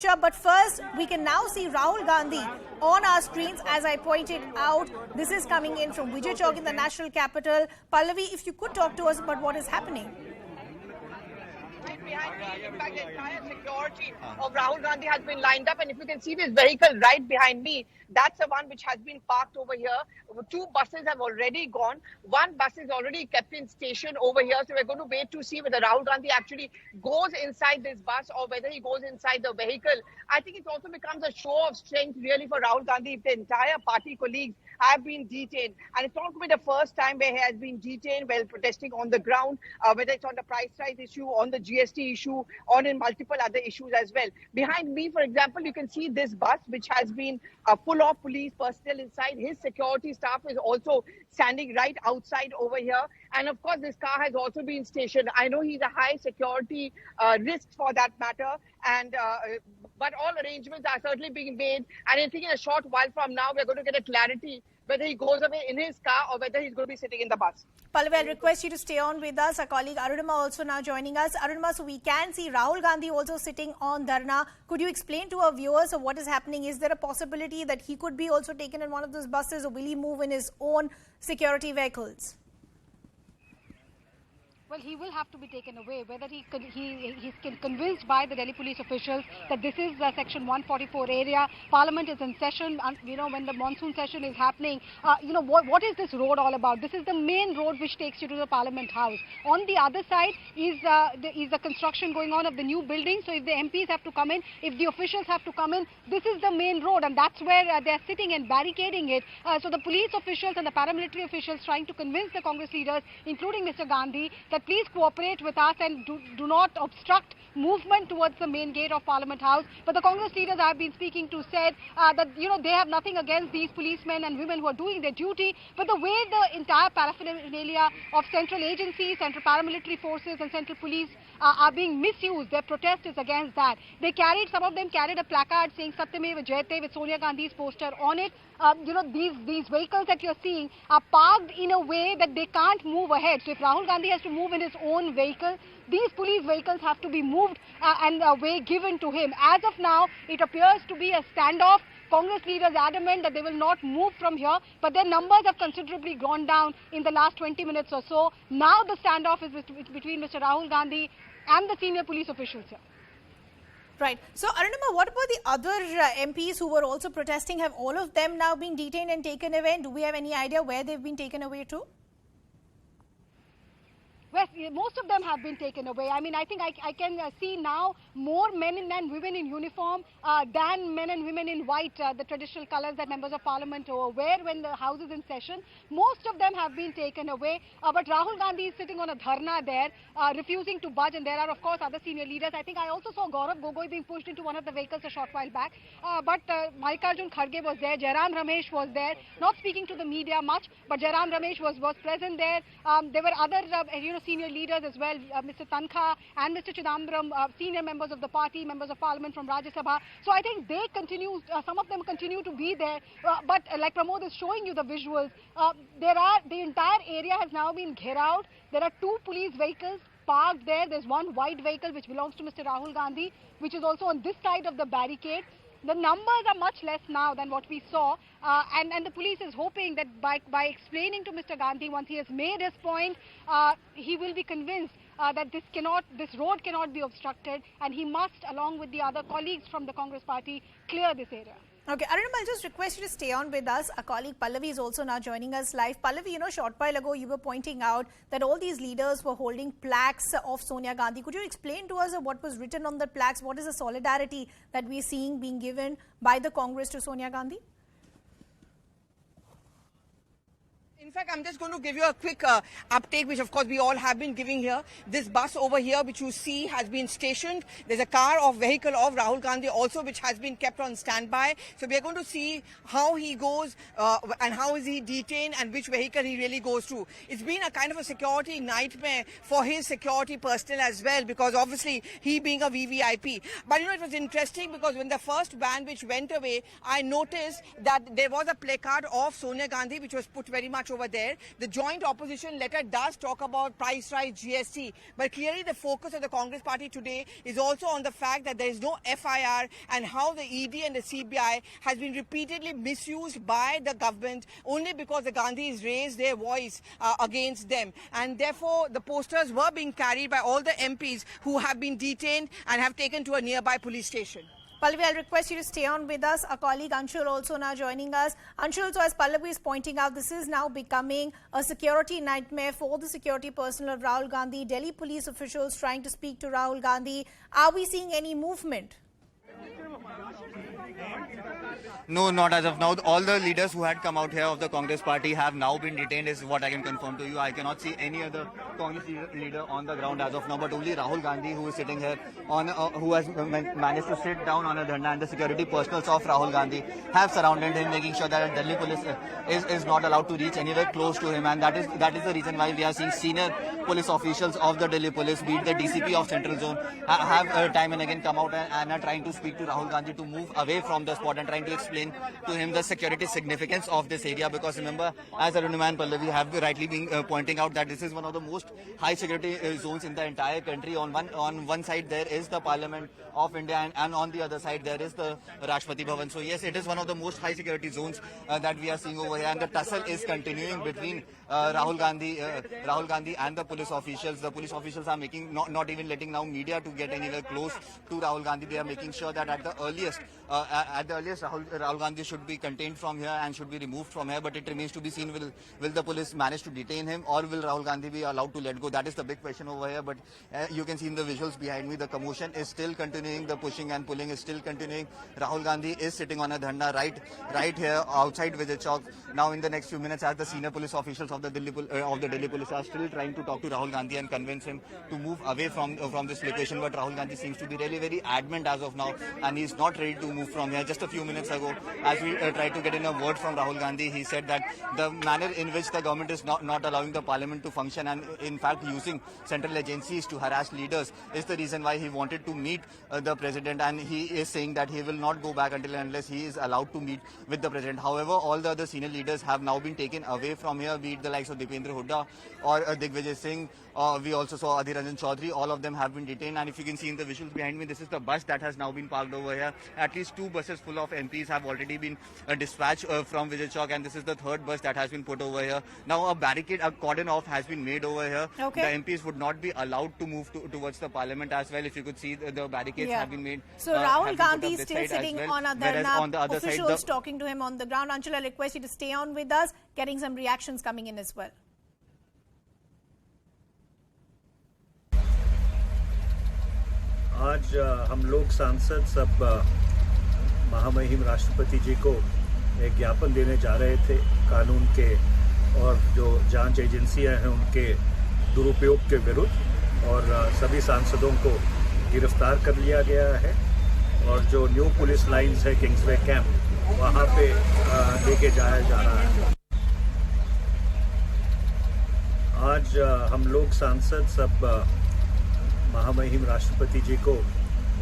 Sure, but first, we can now see Rahul Gandhi on our screens. As I pointed out, this is coming in from Vijay Chowk in the national capital. Pallavi, if you could talk to us about what is happening. Right behind me, in fact, the entire security of Rahul Gandhi has been lined up, and if you can see this vehicle right behind me, that's the one which has been parked over here. 2 buses have already gone. 1 bus is already kept in station over here, so we're going to wait to see whether Rahul Gandhi actually goes inside this bus or whether he goes inside the vehicle. I think it also becomes a show of strength really for Rahul Gandhi if the entire party colleagues have been detained. And it's not going to be the first time where he has been detained while protesting on the ground, whether it's on the price rise issue, on the GST issue, or in multiple other issues as well. Behind me, for example, you can see this bus which has been full of police personnel inside. His security staff is also standing right outside over here. And of course, this car has also been stationed. I know he's a high security risk for that matter. And but all arrangements are certainly being made. And I think in a short while from now, we're going to get a clarity whether he goes away in his car or whether he's going to be sitting in the bus. Pallavi, I'll request you to stay on with us. Our colleague Arunima also now joining us. Arunima, so we can see Rahul Gandhi also sitting on Dharna. Could you explain to our viewers of what is happening? Is there a possibility that he could be also taken in one of those buses, or will he move in his own security vehicles? Well, he will have to be taken away. Whether he's convinced by the Delhi police officials that this is the Section 144 area, Parliament is in session, when the monsoon session is happening, what is this road all about? This is the main road which takes you to the Parliament House. On the other side is the construction going on of the new building. So if the MPs have to come in, if the officials have to come in, this is the main road, and that's where they're sitting and barricading it. So the police officials and the paramilitary officials trying to convince the Congress leaders, including Mr. Gandhi, that please cooperate with us and do not obstruct movement towards the main gate of Parliament House. But the Congress leaders I have been speaking to said that they have nothing against these policemen and women who are doing their duty, but the way the entire paraphernalia of central agencies, central paramilitary forces and central police are being misused, their protest is against that. Some of them carried a placard saying Satyameva Jayate with Sonia Gandhi's poster on it. These vehicles that you're seeing are parked in a way that they can't move ahead. So if Rahul Gandhi has to move in his own vehicle, these police vehicles have to be moved and a way given to him. As of now, it appears to be a standoff. Congress leaders adamant that they will not move from here, but their numbers have considerably gone down in the last 20 minutes or so. Now the standoff is between Mr. Rahul Gandhi and the senior police officials here. Right. So, Arunima, what about the other MPs who were also protesting? Have all of them now been detained and taken away? And do we have any idea where they've been taken away to? Well, most of them have been taken away. I mean, I think I can see now more men and women in uniform than men and women in white, the traditional colors that members of parliament wear when the house is in session. Most of them have been taken away. But Rahul Gandhi is sitting on a dharna there, refusing to budge. And there are, of course, other senior leaders. I think I also saw Gaurav Gogoi being pushed into one of the vehicles a short while back. But Mallikarjun Kharge was there. Jairam Ramesh was there. Not speaking to the media much, but Jairam Ramesh was present there. There were other, senior leaders as well, Mr. Tankha and Mr. Chidambaram, senior members of the party, members of parliament from Rajya Sabha. So I think they continue, some of them continue to be there. But like Pramod is showing you the visuals, the entire area has now been ghered out. There are 2 police vehicles parked there. There's 1 white vehicle which belongs to Mr. Rahul Gandhi, which is also on this side of the barricade. The numbers are much less now than what we saw, and the police is hoping that by explaining to Mr. Gandhi, once he has made his point, he will be convinced that this road cannot be obstructed, and he must, along with the other colleagues from the Congress party, clear this area. Okay, Arunima, I'll just request you to stay on with us. Our colleague Pallavi is also now joining us live. Pallavi, a short while ago you were pointing out that all these leaders were holding plaques of Sonia Gandhi. Could you explain to us what was written on the plaques? What is the solidarity that we're seeing being given by the Congress to Sonia Gandhi? In fact, I'm just going to give you a quick update, which of course we all have been giving here. This bus over here, which you see, has been stationed. There's a vehicle of Rahul Gandhi also, which has been kept on standby. So we are going to see how he goes and how is he detained and which vehicle he really goes to. It's been a kind of a security nightmare for his security personnel as well, because obviously he being a VVIP. But it was interesting because when the first van which went away, I noticed that there was a placard of Sonia Gandhi, which was put very much over over there. The joint opposition letter does talk about price rise, GST, but clearly the focus of the Congress party today is also on the fact that there is no FIR and how the ED and the CBI has been repeatedly misused by the government only because the Gandhis raised their voice against them. And therefore, the posters were being carried by all the MPs who have been detained and have taken to a nearby police station. Pallavi, I'll request you to stay on with us. Our colleague Anshul also now joining us. Anshul, so as Pallavi is pointing out, this is now becoming a security nightmare for the security personnel of Rahul Gandhi. Delhi police officials trying to speak to Rahul Gandhi. Are we seeing any movement? No, not as of now. All the leaders who had come out here of the Congress party have now been detained is what I can confirm to you. I cannot see any other Congress leader on the ground as of now, but only Rahul Gandhi, who is sitting here on who has managed to sit down on a dharna, and the security personnel of Rahul Gandhi have surrounded him, making sure that Delhi police is not allowed to reach anywhere close to him, and that is the reason why we are seeing senior police officials of the Delhi police, be it the DCP of Central Zone, have time and again come out and are trying to speak to Rahul Gandhi to move away from the spot and trying to explain to him the security significance of this area, because remember, as Arunima and Pallavi have rightly been pointing out, that this is one of the most high security zones in the entire country. On one side there is the Parliament of India, and on the other side there is the Rashtrapati Bhavan. So yes, it is one of the most high security zones that we are seeing over here, and the tussle is continuing between Rahul Gandhi and the police officials. The police officials are making not even letting now media to get anywhere close to Rahul Gandhi. They are making sure that at the earliest Rahul Gandhi should be contained from here and should be removed from here, but it remains to be seen, will the police manage to detain him, or will Rahul Gandhi be allowed to let go? That is the big question over here. But you can see in the visuals behind me, the commotion is still continuing, the pushing and pulling is still continuing. Rahul Gandhi is sitting on a dharna right here outside Vijay Chowk. Now in the next few minutes, as the senior police officials of the Delhi police are still trying to talk to Rahul Gandhi and convince him to move away from this location, but Rahul Gandhi seems to be really very adamant as of now, and he's not ready to move from here. Just a few minutes ago, as we tried to get in a word from Rahul Gandhi, he said that the manner in which the government is not allowing the parliament to function, and in fact using central agencies to harass leaders, is the reason why he wanted to meet the president, and he is saying that he will not go back until and unless he is allowed to meet with the president. However, all the other senior leaders have now been taken away from here, be it the likes of Dipendra Hooda or Digvijay Singh. We also saw Adhir Ranjan Chaudhary. All of them have been detained, and if you can see in the visuals behind me, this is the bus that has now been parked over here. At least 2 buses full of MPs have already been dispatched from Vijay Chowk, and this is the 3rd bus that has been put over here. Now a barricade, a cordon off has been made over here. Okay. The MPs would not be allowed to move towards the parliament as well. If you could see, the barricades have been made. So Rahul Gandhi is still side sitting well, on a whereas on the dharna, other officials side, talking to him on the ground. Anshul, I request you to stay on with us, getting some reactions coming in as well. आज हम लोग सांसद सब महामहिम राष्ट्रपति जी को एक ज्ञापन देने जा रहे थे कानून के और जो जांच एजेंसियां हैं उनके दुरुपयोग के विरुद्ध, और सभी सांसदों को गिरफ्तार कर लिया गया है, और जो न्यू पुलिस लाइंस है किंग्सवे कैंप, वहां पे लेके जाया जा रहा है। आज हम लोग सांसद सब महामहिम राष्ट्रपति जी को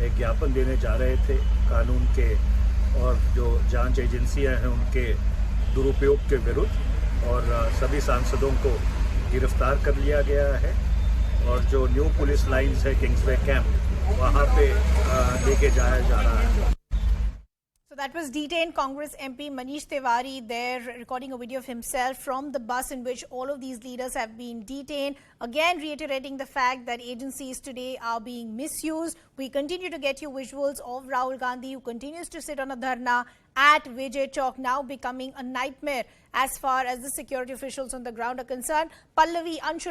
एक ज्ञापन देने जा रहे थे कानून के और जो जांच एजेंसियां हैं उनके दुरुपयोग के विरुद्ध, और सभी सांसदों को गिरफ्तार कर लिया गया है, और जो न्यू पुलिस लाइंस है किंग्सवे कैंप, वहां पे लेके जाया जा रहा है। So that was detained Congress MP Manish Tiwari there, recording a video of himself from the bus in which all of these leaders have been detained. Again, reiterating the fact that agencies today are being misused. We continue to get you visuals of Rahul Gandhi, who continues to sit on a dharna at Vijay Chowk, now becoming a nightmare as far as the security officials on the ground are concerned. Pallavi, Anshul,